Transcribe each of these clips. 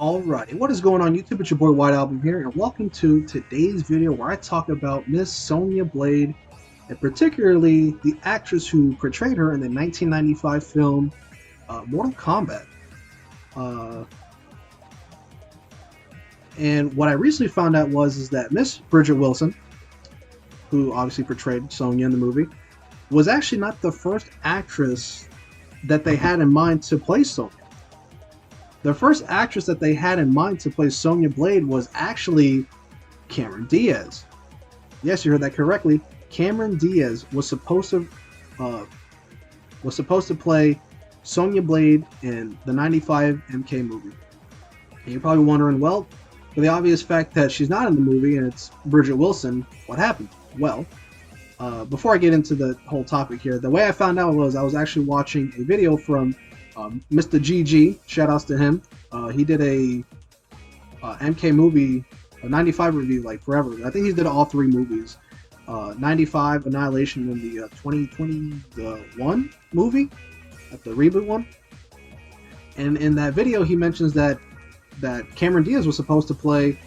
Alright, what is going on YouTube? It's your boy WhiteAlbum here, and welcome to today's video where I talk about Miss Sonya Blade, and particularly the actress who portrayed her in the 1995 film Mortal Kombat. And what I recently found out is that Miss Bridget Wilson, who obviously portrayed Sonya in the movie, was actually not the first actress that they had in mind to play Sonya. The first actress that they had in mind to play Sonya Blade was actually Cameron Diaz. Yes, you heard that correctly. Cameron Diaz was supposed to play Sonya Blade in the '95 MK movie. And you're probably wondering, well, for the obvious fact that she's not in the movie and it's Bridget Wilson, what happened? Well, before I get into the whole topic here, the way I found out was I was actually watching a video from Mr. GG, shoutouts to him. He did a MK movie, a 95 review, like forever. I think he did all three movies. 95, Annihilation, and the 2021 movie, the reboot one. And in that video, he mentions that Cameron Diaz was supposed to play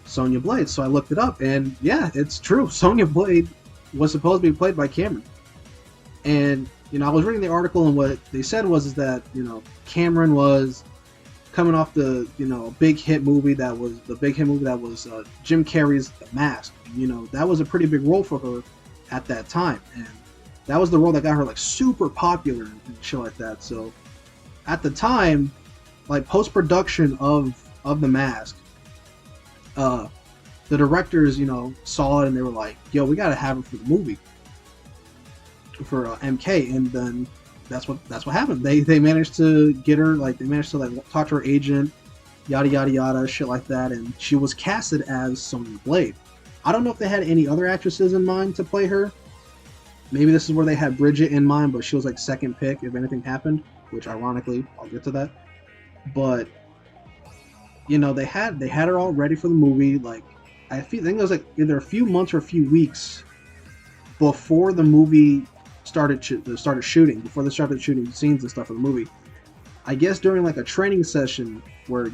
Sonya Blade. So I looked it up, and yeah, it's true. Sonya Blade was supposed to be played by Cameron. And I was reading the article, and what they said was that Cameron was coming off the big hit movie that was Jim Carrey's The Mask. That was a pretty big role for her at that time, and that was the role that got her like super popular and shit like that. So at the time, like post-production of The Mask, the directors saw it and they were like, yo, we gotta have her for the movie, for MK. And then that's what happened. They managed to get her, talk to her agent, yada yada yada, shit like that, and she was casted as Sonya Blade. I don't know if they had any other actresses in mind to play her. Maybe this is where they had Bridget in mind, but she was like second pick if anything happened, which ironically I'll get to that. But they had her all ready for the movie. Like I think it was like either a few months or a few weeks before the movie started shooting, before they started shooting scenes and stuff for the movie. I guess during like a training session where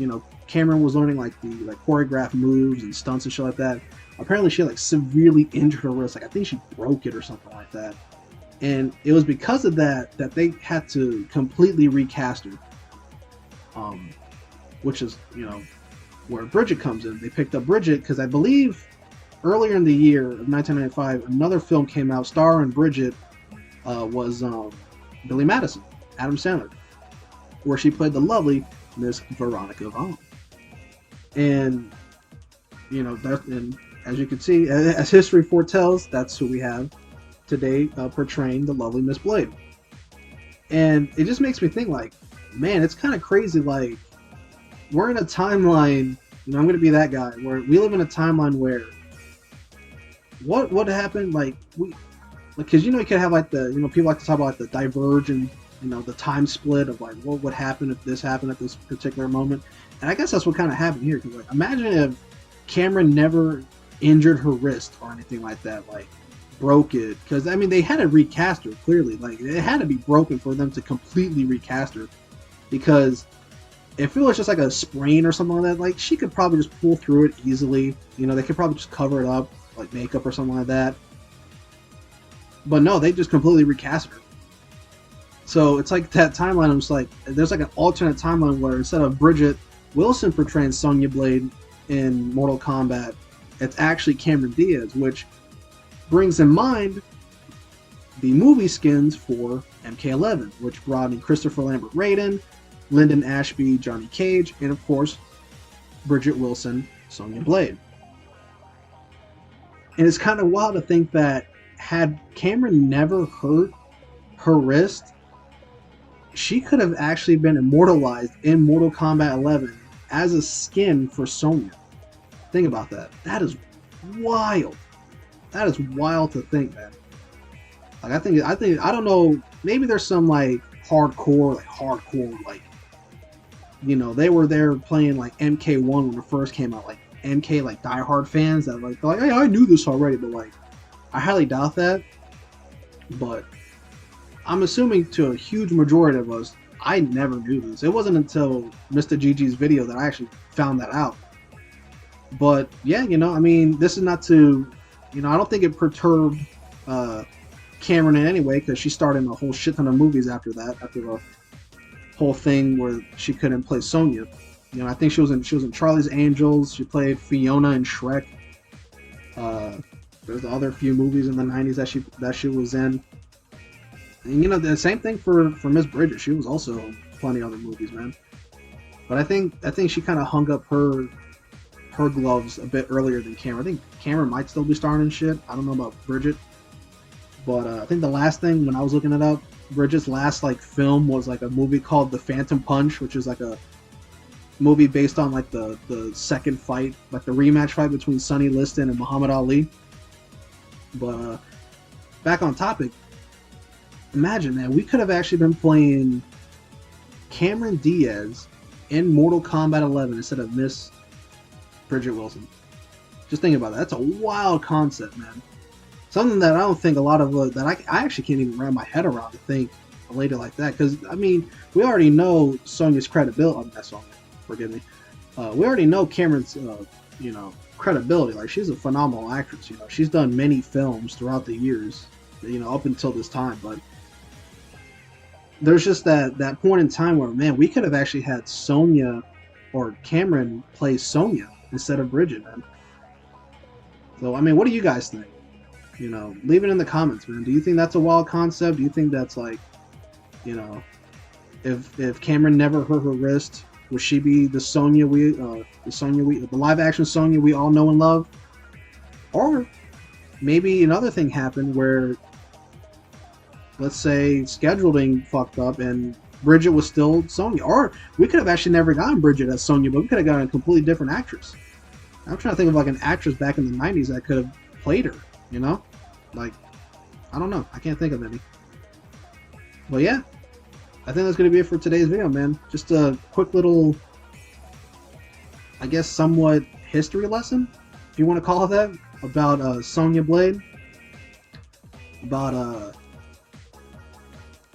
Cameron was learning like the choreographed moves and stunts and shit like that. Apparently she like severely injured her wrist. Like I think she broke it or something like that. And it was because of that they had to completely recast her. Which is where Bridget comes in. They picked up Bridget because I believe earlier in the year of 1995, another film came out starring Bridget. Was Billy Madison, Adam Sandler, where she played the lovely Miss Veronica Vaughn. And and as you can see, as history foretells, that's who we have today portraying the lovely Miss Blade. And it just makes me think, like, man, it's kind of crazy. Like, we're in a timeline. I'm going to be that guy where we live in a timeline where what happened, like because you could have like the people like to talk about like the divergent, the time split of like what would happen if this happened at this particular moment. And I guess that's what kind of happened here. Because like, imagine if Cameron never injured her wrist or anything like that, like broke it. Because I mean, they had to recast her clearly. Like it had to be broken for them to completely recast her. Because if it was just like a sprain or something like that, like she could probably just pull through it easily. They could probably just cover it up like makeup or something like that. But no, they just completely recast her. So it's like that timeline. I'm just like, there's like an alternate timeline where instead of Bridget Wilson portraying Sonya Blade in Mortal Kombat, it's actually Cameron Diaz, which brings in mind the movie skins for MK11, which brought in Christopher Lambert Raiden, Lyndon Ashby, Johnny Cage, and of course, Bridget Wilson, Sonya Blade. And it's kind of wild to think that had Cameron never hurt her wrist, she could have actually been immortalized in Mortal Kombat 11 as a skin for Sonya. Think about that. That is wild. That is wild to think, man. Like I think I don't know. Maybe there's some like hardcore, they were there playing like MK1 when it first came out, like MK like diehard fans that like hey, I knew this already, but like. I highly doubt that, but I'm assuming to a huge majority of us, I never knew this. It wasn't until Mr. GG's video that I actually found that out. But yeah, you know, I mean, this is not to, you know, I don't think it perturbed Cameron in any way, because she starred in a whole shit ton of movies after that, after the whole thing where she couldn't play Sonya. You know, I think she was in Charlie's Angels. She played Fiona in Shrek. There's other few movies in the '90s that she was in. And you know, the same thing for Miss Bridget. She was also in plenty of other movies, man. But I think she kind of hung up her gloves a bit earlier than Cameron. I think Cameron might still be starring in shit. I don't know about Bridget. But I think the last thing, when I was looking it up, Bridget's last like film was like a movie called The Phantom Punch, which is like a movie based on like the second fight, like the rematch fight between Sonny Liston and Muhammad Ali. But back on topic, imagine, man, we could have actually been playing Cameron Diaz in Mortal Kombat 11 instead of Miss Bridget Wilson. Just think about that. That's a wild concept, man. Something that I don't think a lot of that I actually can't even wrap my head around to think a lady like that. Because I mean, we already know Sonya's credibility. That song, forgive me. We already know Cameron's, you know, credibility. Like, she's a phenomenal actress. You know, she's done many films throughout the years. You know, up until this time, but there's just that point in time where, man, we could have actually had Sonya or Cameron play Sonya instead of Bridget, man. So I mean, what do you guys think? You know, leave it in the comments, man. Do you think that's a wild concept? Do you think that's like, you know, if Cameron never hurt her wrist, would she be the Sonya the live action Sonya we all know and love? Or maybe another thing happened where, let's say, scheduling fucked up and Bridget was still Sonya. Or we could have actually never gotten Bridget as Sonya, but we could have gotten a completely different actress. I'm trying to think of like an actress back in the 90s that could have played her, you know? Like, I don't know. I can't think of any. But yeah, I think that's going to be it for today's video, man. Just a quick little, I guess, somewhat history lesson, if you want to call it that, about Sonya Blade. About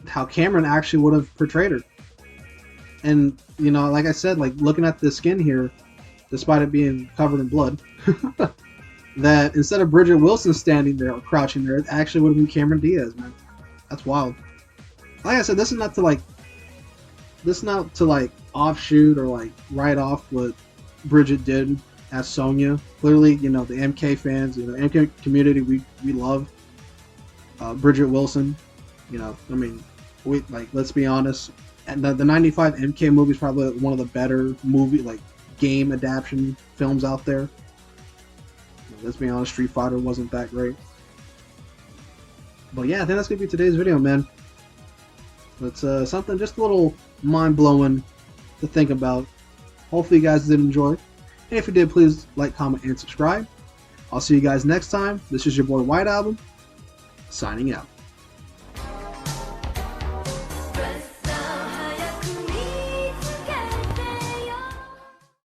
how Cameron actually would have portrayed her. And, you know, like I said, like, looking at the skin here, despite it being covered in blood, that instead of Bridget Wilson standing there or crouching there, it actually would have been Cameron Diaz, man. That's wild. Like I said, this is not to like offshoot or like write off what Bridget did as Sonya. Clearly, you know, the MK fans, you know, MK community, we love Bridget Wilson. You know, I mean, let's be honest, and the '95 MK movie is probably one of the better game adaptation films out there. Let's be honest, Street Fighter wasn't that great. But yeah, I think that's gonna be today's video, man. It's something just a little mind-blowing to think about. Hopefully you guys did enjoy. And if you did, please like, comment, and subscribe. I'll see you guys next time. This is your boy White Album, signing out.